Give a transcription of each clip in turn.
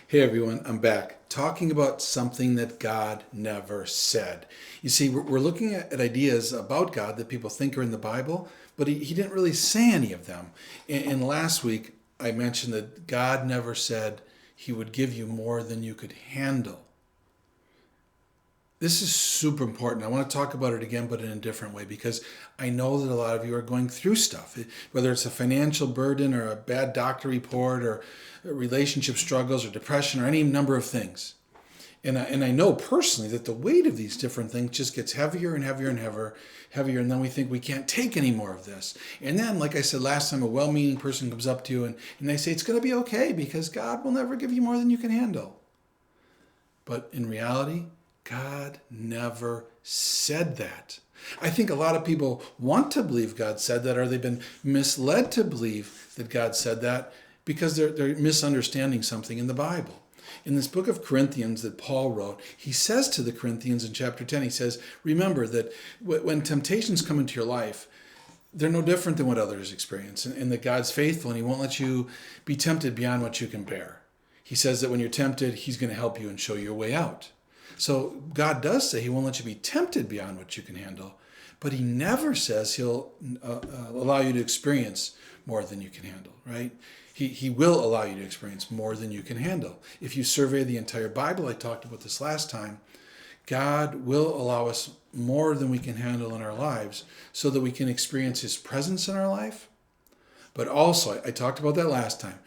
Hey everyone, I'm back talking about something that God never said. You see, we're looking at ideas about God that people think are in the Bible, but he didn't really say any of them. And last week, I mentioned that God never said he would give you more than you could handle. This is super important. I want to talk about it again, but in a different way, because I know that a lot of you are going through stuff, whether it's a financial burden or a bad doctor report or relationship struggles or depression or any number of things. And I know personally that the weight of these different things just gets heavier and heavier and heavier, and then we think we can't take any more of this. And then, like I said last time, a well-meaning person comes up to you and they say, it's going to be okay because God will never give you more than you can handle. But in reality, God never said that. I think a lot of people want to believe God said that, or they've been misled to believe that God said that because they're misunderstanding something in the Bible. In this book of Corinthians that Paul wrote, he says to the Corinthians in chapter 10, he says, remember that when temptations come into your life, they're no different than what others experience, and that God's faithful and he won't let you be tempted beyond what you can bear. He says that when you're tempted, he's going to help you and show you your way out. So God does say he won't let you be tempted beyond what you can handle, but he never says he'll allow you to experience more than you can handle, right? He will allow you to experience more than you can handle. If you survey the entire Bible, I talked about this last time, God will allow us more than we can handle in our lives so that we can experience his presence in our life. But also, I talked about that last time,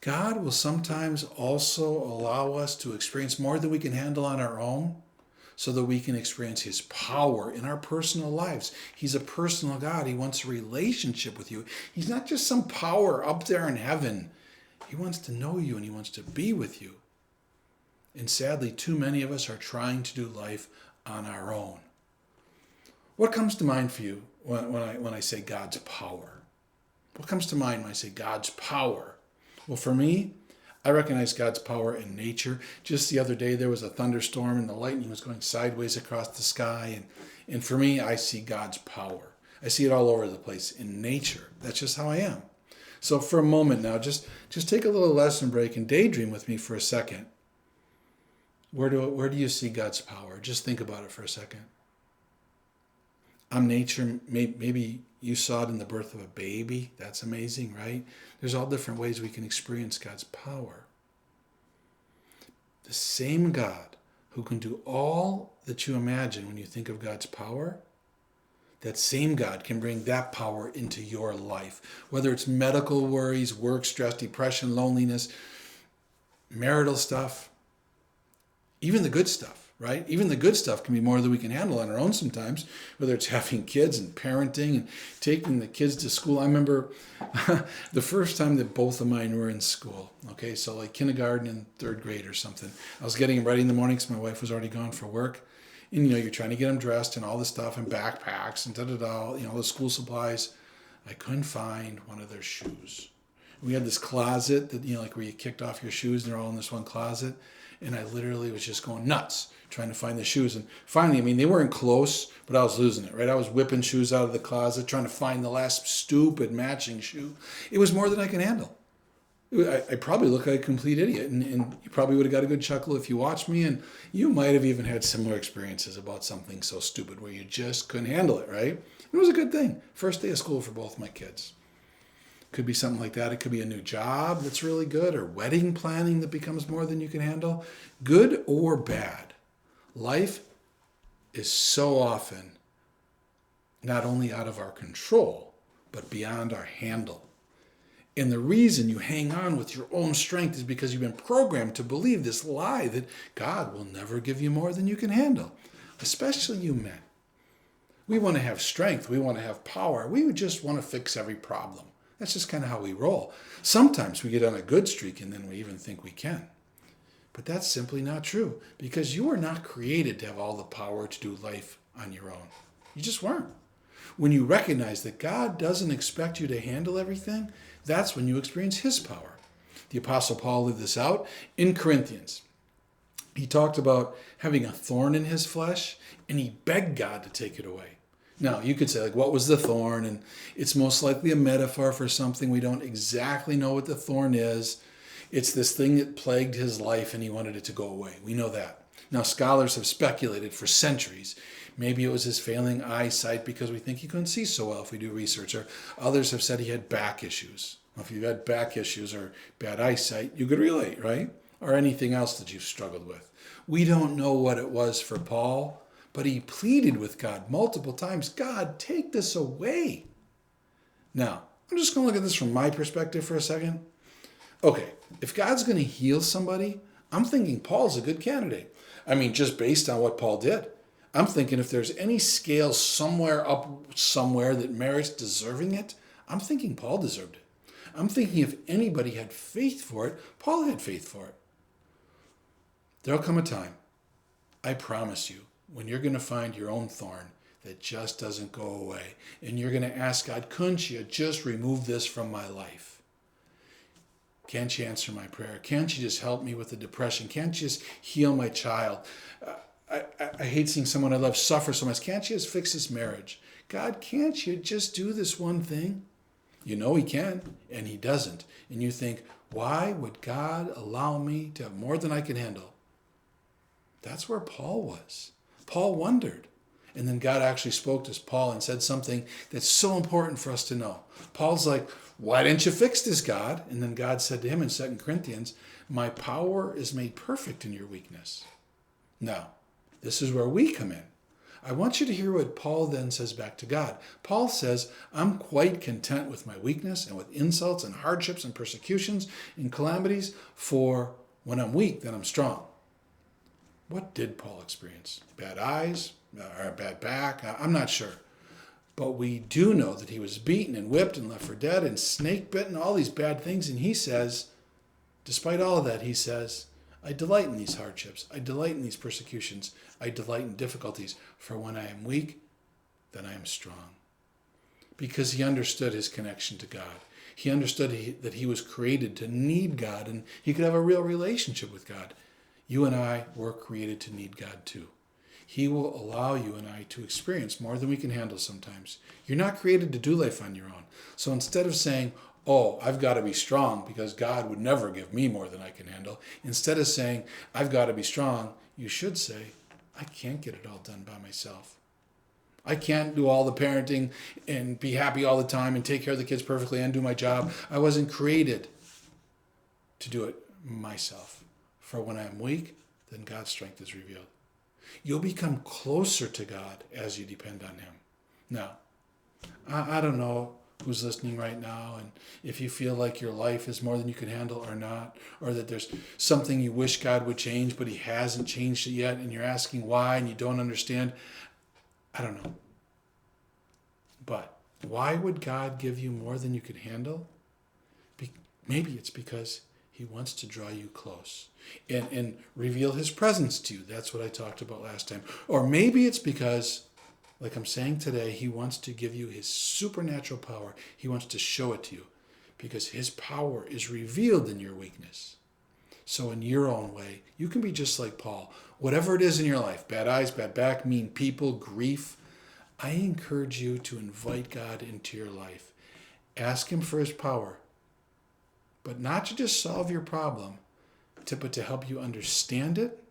God will sometimes also allow us to experience more than we can handle on our own so that we can experience his power in our personal lives. He's a personal God. He wants a relationship with you. He's not just some power up there in heaven. He wants to know you and he wants to be with you. And sadly, too many of us are trying to do life on our own. What comes to mind for you when I say God's power? What comes to mind when I say God's power? Well, for me, I recognize God's power in nature. Just the other day, there was a thunderstorm and the lightning was going sideways across the sky. And for me, I see God's power. I see it all over the place in nature. That's just how I am. So for a moment now, just take a little lesson break and daydream with me for a second. Where do you see God's power? Just think about it for a second. Nature, maybe you saw it in the birth of a baby. That's amazing, right? There's all different ways we can experience God's power. The same God who can do all that you imagine when you think of God's power, that same God can bring that power into your life. Whether it's medical worries, work stress, depression, loneliness, marital stuff, even the good stuff. Right? Even the good stuff can be more than we can handle on our own sometimes, whether it's having kids and parenting and taking the kids to school. I remember the first time that both of mine were in school. Okay, so like kindergarten and third grade or something. I was getting them ready in the morning because my wife was already gone for work. And, you're trying to get them dressed and all this stuff and backpacks and da-da-da, the school supplies. I couldn't find one of their shoes. We had this closet that, like where you kicked off your shoes and they're all in this one closet. And I literally was just going nuts trying to find the shoes. And finally, they weren't close, but I was losing it, right? I was whipping shoes out of the closet, trying to find the last stupid matching shoe. It was more than I could handle. I probably look like a complete idiot. And you probably would have got a good chuckle if you watched me. And you might have even had similar experiences about something so stupid where you just couldn't handle it, right? It was a good thing. First day of school for both my kids. Could be something like that. It could be a new job that's really good, or wedding planning that becomes more than you can handle. Good or bad, life is so often not only out of our control, but beyond our handle. And the reason you hang on with your own strength is because you've been programmed to believe this lie that God will never give you more than you can handle, especially you men. We want to have strength. We want to have power. We would just want to fix every problem. That's just kind of how we roll. Sometimes we get on a good streak and then we even think we can. But that's simply not true, because you were not created to have all the power to do life on your own. You just weren't. When you recognize that God doesn't expect you to handle everything, that's when you experience his power. The Apostle Paul lived this out in Corinthians. He talked about having a thorn in his flesh, and he begged God to take it away. Now, you could say, what was the thorn? And it's most likely a metaphor for something. We don't exactly know what the thorn is. It's this thing that plagued his life and he wanted it to go away. We know that. Now, scholars have speculated for centuries. Maybe it was his failing eyesight because we think he couldn't see so well if we do research, or others have said he had back issues. Well, if you've had back issues or bad eyesight, you could relate, right? Or anything else that you've struggled with. We don't know what it was for Paul, but he pleaded with God multiple times, God, take this away. Now, I'm just going to look at this from my perspective for a second. Okay, if God's going to heal somebody, I'm thinking Paul's a good candidate. I mean, just based on what Paul did. I'm thinking if there's any scale somewhere that merits deserving it, I'm thinking Paul deserved it. I'm thinking if anybody had faith for it, Paul had faith for it. There'll come a time, I promise you, when you're going to find your own thorn that just doesn't go away. And you're going to ask God, couldn't you just remove this from my life? Can't you answer my prayer? Can't you just help me with the depression? Can't you just heal my child? I hate seeing someone I love suffer so much. Can't you just fix this marriage? God, can't you just do this one thing? You know he can, and he doesn't. And you think, why would God allow me to have more than I can handle? That's where Paul was. Paul wondered. And then God actually spoke to Paul and said something that's so important for us to know. Paul's like, why didn't you fix this, God? And then God said to him in 2 Corinthians, my power is made perfect in your weakness. Now, this is where we come in. I want you to hear what Paul then says back to God. Paul says, I'm quite content with my weakness and with insults and hardships and persecutions and calamities, for when I'm weak, then I'm strong. What did Paul experience? Bad eyes or a bad back? I'm not sure. But we do know that he was beaten and whipped and left for dead and snake bitten, all these bad things. And he says, despite all of that, he says, I delight in these hardships. I delight in these persecutions. I delight in difficulties. For when I am weak, then I am strong. Because he understood his connection to God. He understood that he was created to need God and he could have a real relationship with God. You and I were created to need God too. He will allow you and I to experience more than we can handle sometimes. You're not created to do life on your own. So instead of saying, oh, I've got to be strong because God would never give me more than I can handle, instead of saying, I've got to be strong, you should say, I can't get it all done by myself. I can't do all the parenting and be happy all the time and take care of the kids perfectly and do my job. I wasn't created to do it myself. For when I'm weak, then God's strength is revealed. You'll become closer to God as you depend on him. Now, I don't know who's listening right now, and if you feel like your life is more than you can handle or not, or that there's something you wish God would change, but he hasn't changed it yet, and you're asking why and you don't understand, I don't know. But why would God give you more than you could handle? Maybe it's because he wants to draw you close and reveal his presence to you. That's what I talked about last time. Or maybe it's because, like I'm saying today, he wants to give you his supernatural power. He wants to show it to you because his power is revealed in your weakness. So in your own way, you can be just like Paul. Whatever it is in your life, bad eyes, bad back, mean people, grief, I encourage you to invite God into your life. Ask him for his power, but not to just solve your problem, but to help you understand it.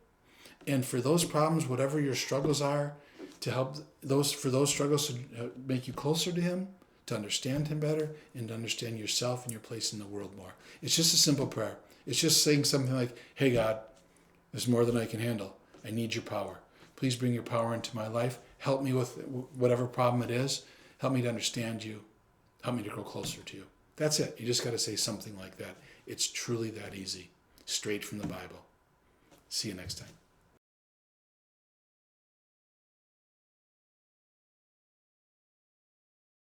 And for those problems, whatever your struggles are, to help those struggles to make you closer to him, to understand him better, and to understand yourself and your place in the world more. It's just a simple prayer. It's just saying something like, hey God, there's more than I can handle. I need your power. Please bring your power into my life. Help me with whatever problem it is. Help me to understand you. Help me to grow closer to you. That's it. You just got to say something like that. It's truly that easy. Straight from the Bible. See you next time.